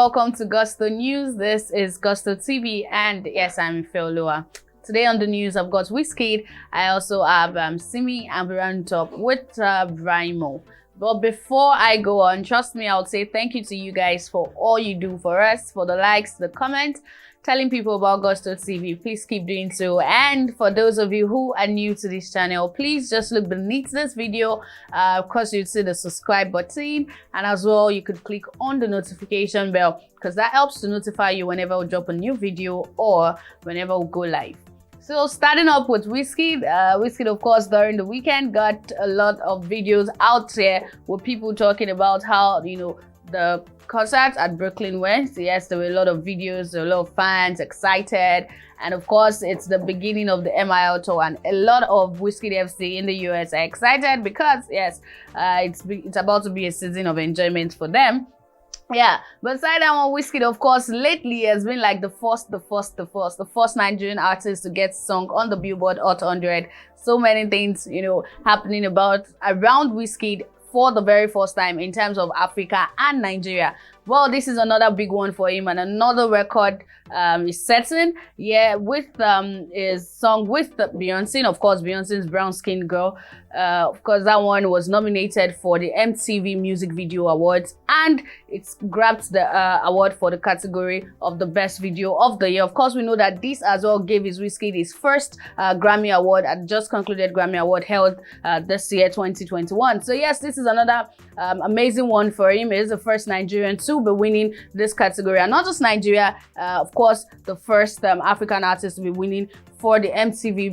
welcome to Gusto News. This is Gusto TV, and yes, I'm Feolua. Today on the news, I've got Wizkid. I also have Simi, and we're on top with Brymo. But before I go on, trust me, I would say thank you to you guys for all you do for us, for the likes, the comments, telling people about Gusto TV. Please keep doing so. And for those of you who are new to this channel, please just look beneath this video. Of course, you'd see the subscribe button, and as well, you could click on the notification bell because that helps to notify you whenever we drop a new video or whenever we go live. So starting up with Wizkid, Wizkid of course during the weekend got a lot of videos out there with people talking about how, you know, the concert at Brooklyn went. Yes, there were a lot of videos, a lot of fans excited, and of course it's the beginning of the MIL tour, and a lot of Wizkid FC in the US are excited because yes, it's about to be a season of enjoyment for them. Yeah, but aside that one, Wizkid, of course, lately has been like the first Nigerian artist to get sung on the Billboard Hot 100. So many things, you know, happening around Wizkid for the very first time in terms of Africa and Nigeria. Well, this is another big one for him, and another record is setting. Yeah, with his song with Beyonce, of course, Beyonce's Brown Skin Girl. Of course, that one was nominated for the MTV Music Video Awards, and it's grabbed the award for the category of the best video of the year. Of course, we know that this as well gave Wizkid his first Grammy Award at just concluded Grammy Award held this year, 2021. So yes, this is another amazing one for him. He is the first Nigerian to be winning this category, and not just Nigeria, of course, the first African artist to be winning for the MTV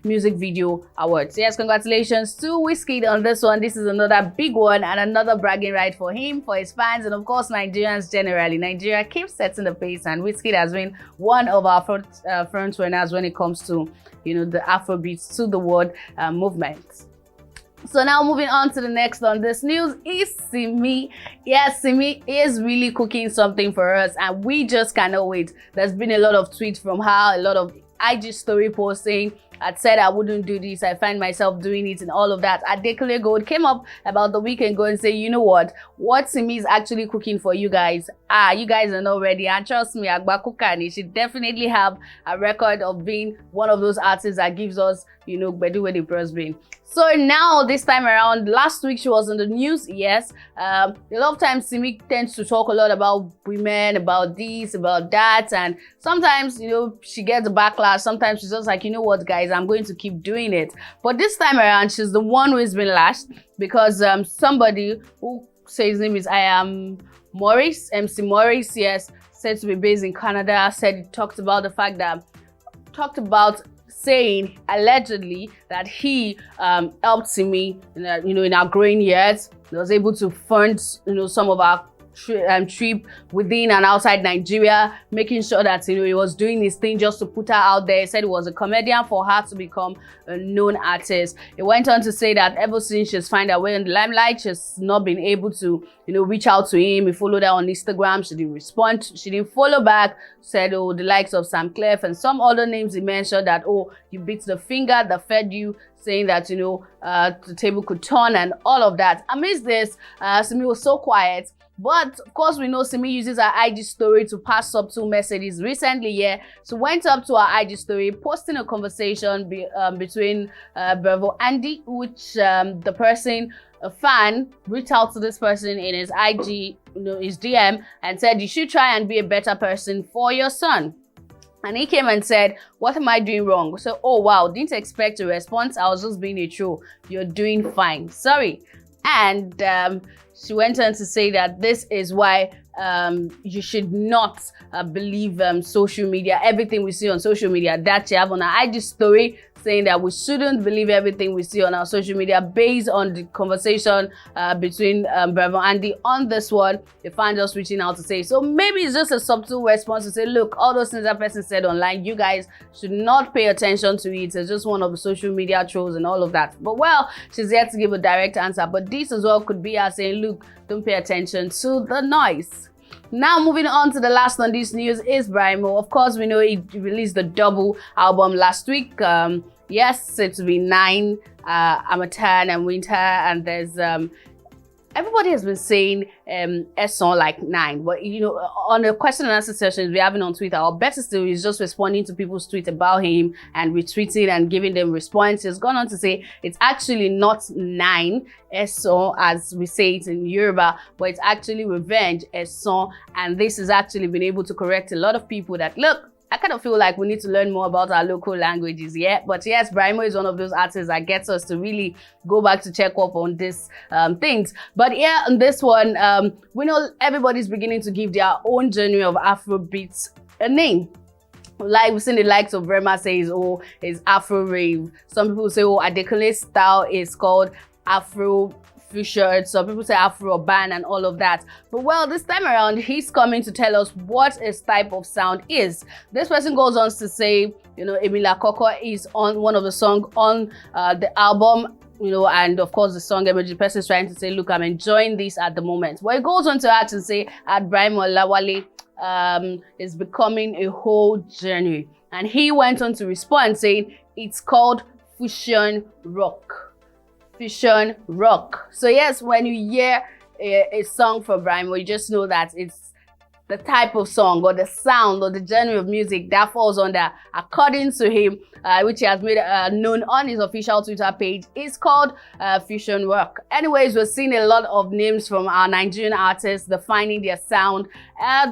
Music Video Awards. Yes, congratulations to Wizkid on this one. This is another big one and another bragging right for him, for his fans, and of course Nigerians generally. Nigeria keeps setting the pace, and Wizkid has been one of our front runners when it comes to, you know, the Afrobeats to the world movement. So now moving on to the next on this news is Simi. Yes, Simi is really cooking something for us, and we just cannot wait. There's been a lot of tweets from her, a lot of IG story posting. I said I wouldn't do this, I find myself doing it, and all of that. Adekule Gold came up about the weekend ago and say, you know what Simi is actually cooking for you guys. You guys are not ready, and trust me, Agba Kukani, she definitely have a record of being one of those artists that gives us, you know, Bedu where the pros been. So now this time around, last week she was in the news. Yes, a lot of times Simi tends to talk a lot about women, about this, about that, and sometimes, you know, she gets a backlash. Sometimes she's just like, you know what, guys, I'm going to keep doing it. But this time around, she's the one who has been lashed because somebody who says his name is Maurice, MC Maurice, yes, said to be based in Canada, talked about the fact that saying allegedly that he helped Simi, in our growing years. He was able to fund, you know, some of our trip within and outside Nigeria, making sure that, you know, he was doing his thing just to put her out there. He said it was a comedian for her to become a known artist. He went on to say that ever since she's found her way in the limelight, she's not been able to, you know, reach out to him. He followed her on Instagram, she didn't respond, she didn't follow back. Said, oh, the likes of Sam Clef and some other names he mentioned that, oh, you beat the finger that fed you, saying that, you know, the table could turn and all of that. Amidst this, Simi was so quiet. But of course, we know Simi uses her IG story to pass subtle messages. Recently, yeah, she went up to her IG story, posting a conversation between Bravo Andy, which the person, a fan, reached out to this person in his IG, you know, his DM, and said, you should try and be a better person for your son. And he came and said, what am I doing wrong? So, oh wow, didn't expect a response. I was just being a troll. You're doing fine. Sorry. And she went on to say that this is why you should not believe social media, everything we see on social media. That she have on her IG story, saying that we shouldn't believe everything we see on our social media based on the conversation between Bravo and Andy on this one. They find us reaching out to say, so maybe it's just a subtle response to say, look, all those things that person said online, you guys should not pay attention to it. It's just one of the social media trolls and all of that. But well, she's yet to give a direct answer. But this as well could be her saying, look, don't pay attention to the noise. Now moving on to the last on this news is Brymo. Of course, we know he released the double album last week. Yes, it will be 9, I'm a 10 and winter, and there's everybody has been saying Esson like 9, but you know, on the question and answer sessions we're having on Twitter, or better still, is just responding to people's tweets about him and retweeting and giving them responses. He's gone on to say it's actually not 9 Esson as we say it in Yoruba, but it's actually revenge Esson, and this has actually been able to correct a lot of people that, look, I kind of feel like we need to learn more about our local languages, yeah? But yes, Brymo is one of those artists that gets us to really go back to check up on these things. But yeah, on this one, we know everybody's beginning to give their own genre of Afrobeats a name. Like we've seen the likes of Brymo says, oh, it's Afro rave. Some people say, oh, Adekunle's style is called Afro fusion. Some people say Afro urban and all of that. But well, this time around, he's coming to tell us what his type of sound is. This person goes on to say, you know, Emila Koko is on one of the songs on the album, you know, and of course the song Emoji person is trying to say, look, I'm enjoying this at the moment. But it goes on to act and say, at Brymo Lawale is becoming a whole journey. And he went on to respond saying, it's called fusion rock. Fusion rock. So yes, when you hear a song from Brymo, you just know that it's the type of song or the sound or the genre of music that falls under, according to him, which he has made known on his official Twitter page, is called fusion rock. Anyways, we're seeing a lot of names from our Nigerian artists defining their sound.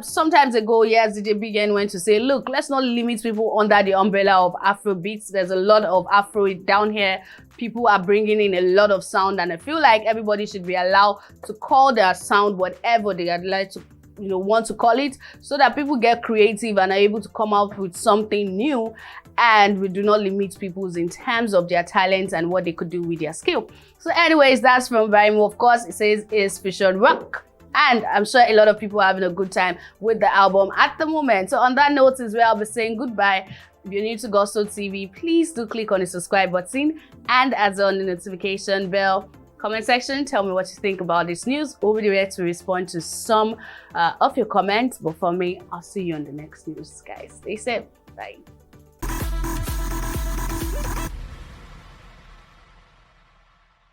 Sometimes ago, yes, DJ Big N went to say, look, let's not limit people under the umbrella of Afrobeats. There's a lot of Afro down here. People are bringing in a lot of sound, and I feel like everybody should be allowed to call their sound whatever they would like to, you know, want to call it, so that people get creative and are able to come out with something new, and we do not limit people in terms of their talents and what they could do with their skill. So anyways, that's from Brymo. Of course, it says it's fusion rock, and I'm sure a lot of people are having a good time with the album at the moment. So on that note is where I'll be saying goodbye. If you're new to Gosto TV, please do click on the subscribe button and as on the notification bell. Comment section, tell me what you think about this news. We'll be there to respond to some of your comments. But for me, I'll see you on the next news, guys. Stay safe. Bye.